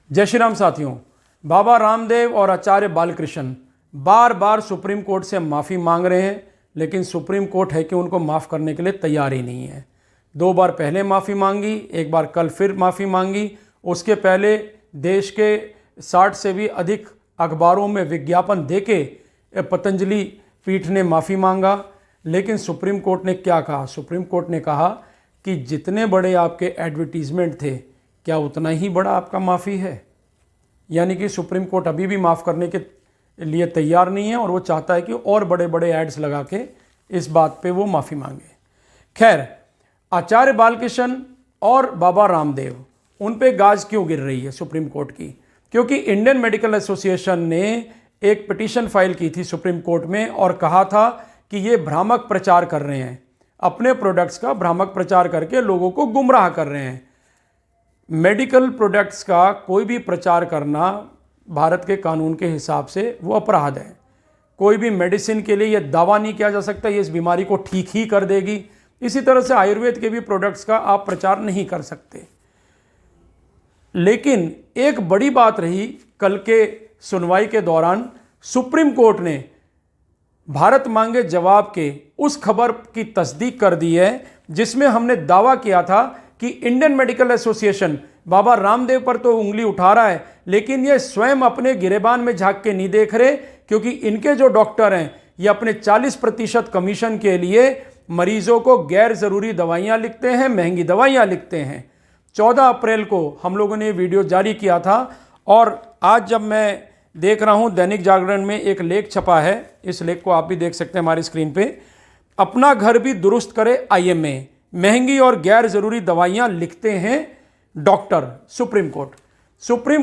जय श्री राम साथियों। बाबा रामदेव और आचार्य बालकृष्ण बार बार सुप्रीम कोर्ट से माफ़ी मांग रहे हैं, लेकिन सुप्रीम कोर्ट है कि उनको माफ़ करने के लिए तैयार ही नहीं है। 2 बार पहले माफ़ी मांगी, एक बार कल फिर माफ़ी मांगी। उसके पहले देश के 60 से भी अधिक अखबारों में विज्ञापन देके पतंजलि पीठ ने माफ़ी मांगा। लेकिन सुप्रीम कोर्ट ने क्या कहा? सुप्रीम कोर्ट ने कहा कि जितने बड़े आपके एडवर्टीजमेंट थे, क्या उतना ही बड़ा आपका माफ़ी है? यानी कि सुप्रीम कोर्ट अभी भी माफ़ करने के लिए तैयार नहीं है और वो चाहता है कि और बड़े बड़े एड्स लगा के इस बात पे वो माफ़ी मांगे। खैर, आचार्य बालकृष्ण और बाबा रामदेव, उन पे गाज क्यों गिर रही है सुप्रीम कोर्ट की? क्योंकि इंडियन मेडिकल एसोसिएशन ने एक पिटीशन फाइल की थी सुप्रीम कोर्ट में और कहा था कि ये भ्रामक प्रचार कर रहे हैं, अपने प्रोडक्ट्स का भ्रामक प्रचार करके लोगों को गुमराह कर रहे हैं। मेडिकल प्रोडक्ट्स का कोई भी प्रचार करना भारत के कानून के हिसाब से वो अपराध है। कोई भी मेडिसिन के लिए ये दावा नहीं किया जा सकता ये इस बीमारी को ठीक ही कर देगी। इसी तरह से आयुर्वेद के भी प्रोडक्ट्स का आप प्रचार नहीं कर सकते। लेकिन एक बड़ी बात रही, कल के सुनवाई के दौरान सुप्रीम कोर्ट ने भारत मांगे जवाब के उस खबर की तस्दीक कर दी है जिसमें हमने दावा किया था कि Indian medical association Baba Ramdev पर तो उंगली उठा रहा है, लेकिन ये स्वयं अपने गिरेबान में झांक के नहीं देख रहे, क्योंकि इनके जो डॉक्टर हैं ये अपने 40% कमीशन के लिए मरीजों को गैर ज़रूरी दवाइयाँ लिखते हैं, महंगी दवाइयाँ लिखते हैं। 14 अप्रैल को हम लोगों ने वीडियो जारी किया था और आज जब मैं देख रहा हूँ दैनिक जागरण में एक लेख छपा है, इस लेख को आप भी देख सकते हैं हमारी स्क्रीन पे। अपना घर भी दुरुस्त करे आईएमए, महंगी और गैर ज़रूरी दवाइयाँ लिखते हैं डॉक्टर। सुप्रीम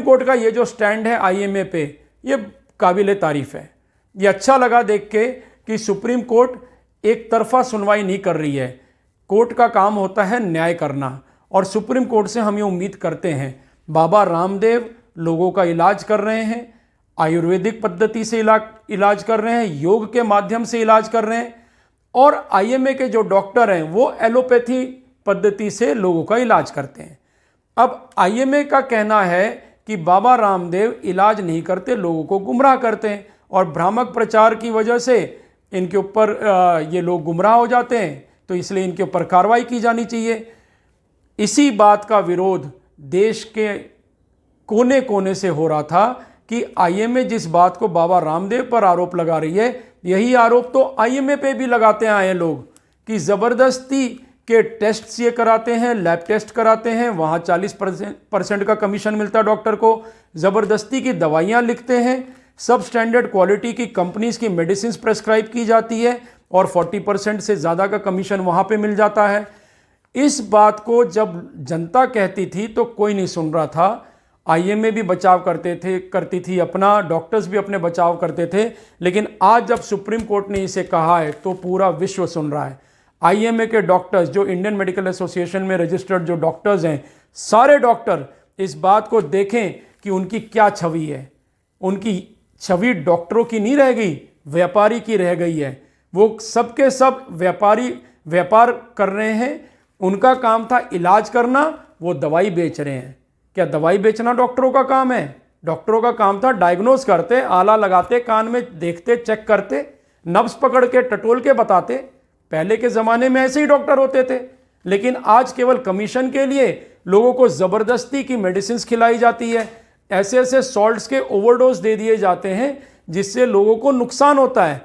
कोर्ट का ये जो स्टैंड है आईएमए पे, ये काबिल तारीफ़ है। ये अच्छा लगा देख के कि सुप्रीम कोर्ट एक तरफा सुनवाई नहीं कर रही है। कोर्ट का काम होता है न्याय करना और सुप्रीम कोर्ट से हम ये उम्मीद करते हैं। बाबा रामदेव लोगों का इलाज कर रहे हैं, आयुर्वेदिक पद्धति से इलाज कर रहे हैं, योग के माध्यम से इलाज कर रहे हैं, और आईएमए के जो डॉक्टर हैं वो एलोपैथी पद्धति से लोगों का इलाज करते हैं। अब आईएमए का कहना है कि बाबा रामदेव इलाज नहीं करते, लोगों को गुमराह करते हैं और भ्रामक प्रचार की वजह से इनके ऊपर ये लोग गुमराह हो जाते हैं, तो इसलिए इनके ऊपर कार्रवाई की जानी चाहिए। इसी बात का विरोध देश के कोने कोने से हो रहा था कि आईएमए जिस बात को बाबा रामदेव पर आरोप लगा रही है, यही आरोप तो आईएमए पे भी लगाते आए हैं लोग कि ज़बरदस्ती के टेस्ट ये कराते हैं, लैब टेस्ट कराते हैं, वहाँ 40% का कमीशन मिलता है डॉक्टर को, ज़बरदस्ती की दवाइयाँ लिखते हैं, सब स्टैंडर्ड क्वालिटी की कंपनीज़ की मेडिसिन प्रेस्क्राइब की जाती है और 40% से ज़्यादा का कमीशन वहाँ पे मिल जाता है। इस बात को जब जनता कहती थी तो कोई नहीं सुन रहा था। आईएमए भी बचाव करती थी अपना, डॉक्टर्स भी अपने बचाव करते थे, लेकिन आज जब सुप्रीम कोर्ट ने इसे कहा है तो पूरा विश्व सुन रहा है। आईएमए के डॉक्टर्स, जो इंडियन मेडिकल एसोसिएशन में रजिस्टर्ड जो डॉक्टर्स हैं, सारे डॉक्टर इस बात को देखें कि उनकी क्या छवि है। उनकी छवि डॉक्टरों की नहीं रह गई, व्यापारी की रह गई है। वो सबके सब व्यापार कर रहे हैं। उनका काम था इलाज करना, वो दवाई बेच रहे हैं। क्या दवाई बेचना डॉक्टरों का काम है? डॉक्टरों का काम था डायग्नोज करते, आला लगाते, कान में देखते, चेक करते, नब्ज पकड़ के टटोल के बताते। पहले के ज़माने में ऐसे ही डॉक्टर होते थे। लेकिन आज केवल कमीशन के लिए लोगों को ज़बरदस्ती की मेडिसिन खिलाई जाती है। ऐसे ऐसे सॉल्ट्स के ओवरडोज दे दिए जाते हैं जिससे लोगों को नुकसान होता है।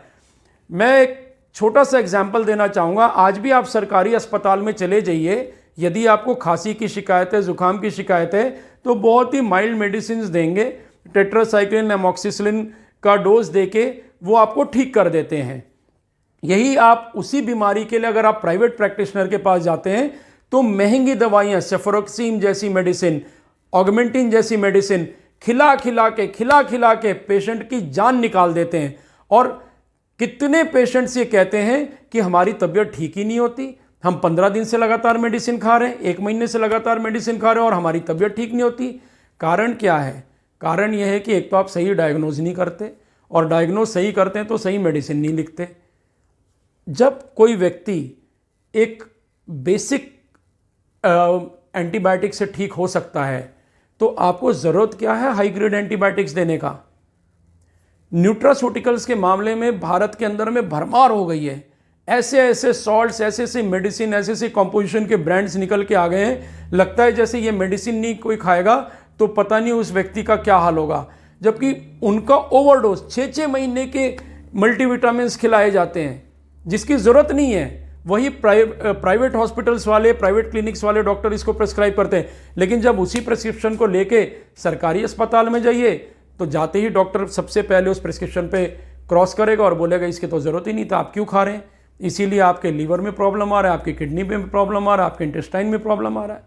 मैं एक छोटा सा एग्जाम्पल देना चाहूँगा। आज भी आप सरकारी अस्पताल में चले जाइए, यदि आपको खांसी की शिकायत है, ज़ुकाम की शिकायत है, तो बहुत ही माइल्ड मेडिसिन देंगे, टेट्रासाइक्लिन, एमॉक्सिसिलिन का डोज देके वो आपको ठीक कर देते हैं। यही आप उसी बीमारी के लिए अगर आप प्राइवेट प्रैक्टिशनर के पास जाते हैं तो महंगी दवाइयाँ, सेफरोक्सीम जैसी मेडिसिन, ऑगमेंटिन जैसी मेडिसिन खिला खिला के पेशेंट की जान निकाल देते हैं। और कितने पेशेंट्स ये कहते हैं कि हमारी तबीयत ठीक ही नहीं होती, हम 15 दिन से लगातार मेडिसिन खा रहे हैं, 1 महीने से लगातार मेडिसिन खा रहे हैं और हमारी तबीयत ठीक नहीं होती। कारण क्या है? कारण यह है कि एक तो आप सही डायग्नोज नहीं करते, और डायग्नोज सही करते हैं तो सही मेडिसिन नहीं लिखते। जब कोई व्यक्ति एक बेसिक एंटीबायोटिक से ठीक हो सकता है तो आपको ज़रूरत क्या है हाई ग्रेड एंटीबायोटिक्स देने का। न्यूट्रास्यूटिकल्स के मामले में भारत के अंदर में भरमार हो गई है। ऐसे ऐसे सॉल्ट्स, ऐसे ऐसे मेडिसिन, ऐसे ऐसे कॉम्पोजिशन के ब्रांड्स निकल के आ गए हैं, लगता है जैसे ये मेडिसिन नहीं कोई खाएगा तो पता नहीं उस व्यक्ति का क्या हाल होगा, जबकि उनका ओवरडोज 6-6 महीने के मल्टीविटामिन्स खिलाए जाते हैं जिसकी ज़रूरत नहीं है। वही प्राइवेट हॉस्पिटल्स वाले, प्राइवेट क्लिनिक्स वाले डॉक्टर इसको प्रेस्क्राइब करते हैं, लेकिन जब उसी प्रेस्क्रिप्शन को लेके सरकारी अस्पताल में जाइए तो जाते ही डॉक्टर सबसे पहले उस प्रेस्क्रिप्शन पे क्रॉस करेगा और बोलेगा इसकी तो ज़रूरत ही नहीं था, आप क्यों खा रहे हैं। इसीलिए आपके लीवर में प्रॉब्लम आ रहा है, आपकी किडनी में प्रॉब्लम आ रहा है, आपके इंटेस्टाइन में प्रॉब्लम आ रहा है।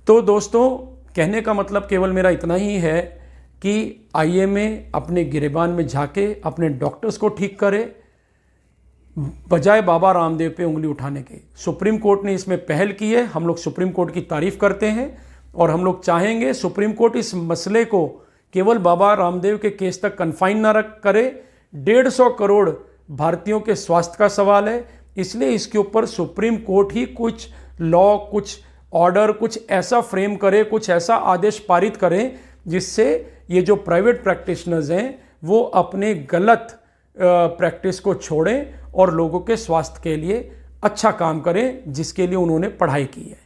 तो दोस्तों, कहने का मतलब केवल मेरा इतना ही है कि आइए में अपने गिरेबान में झाके अपने डॉक्टर्स को ठीक करें, बजाय बाबा रामदेव पे उंगली उठाने के। सुप्रीम कोर्ट ने इसमें पहल की है, हम लोग सुप्रीम कोर्ट की तारीफ करते हैं और हम लोग चाहेंगे सुप्रीम कोर्ट इस मसले को केवल बाबा रामदेव के केस तक कन्फाइन न रख करे। 150 करोड़ भारतीयों के स्वास्थ्य का सवाल है, इसलिए इसके ऊपर सुप्रीम कोर्ट ही कुछ लॉ, कुछ ऑर्डर, कुछ ऐसा फ्रेम करे, कुछ ऐसा आदेश पारित करें जिससे ये जो प्राइवेट प्रैक्टिशनर्स हैं वो अपने गलत प्रैक्टिस को छोड़ें और लोगों के स्वास्थ्य के लिए अच्छा काम करें जिसके लिए उन्होंने पढ़ाई की है।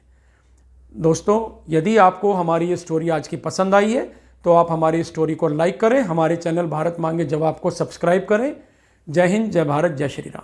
दोस्तों, यदि आपको हमारी ये स्टोरी आज की पसंद आई है तो आप हमारी स्टोरी को लाइक करें, हमारे चैनल भारत मांगे जवाब को सब्सक्राइब करें। जय हिंद, जय भारत, जय श्री राम।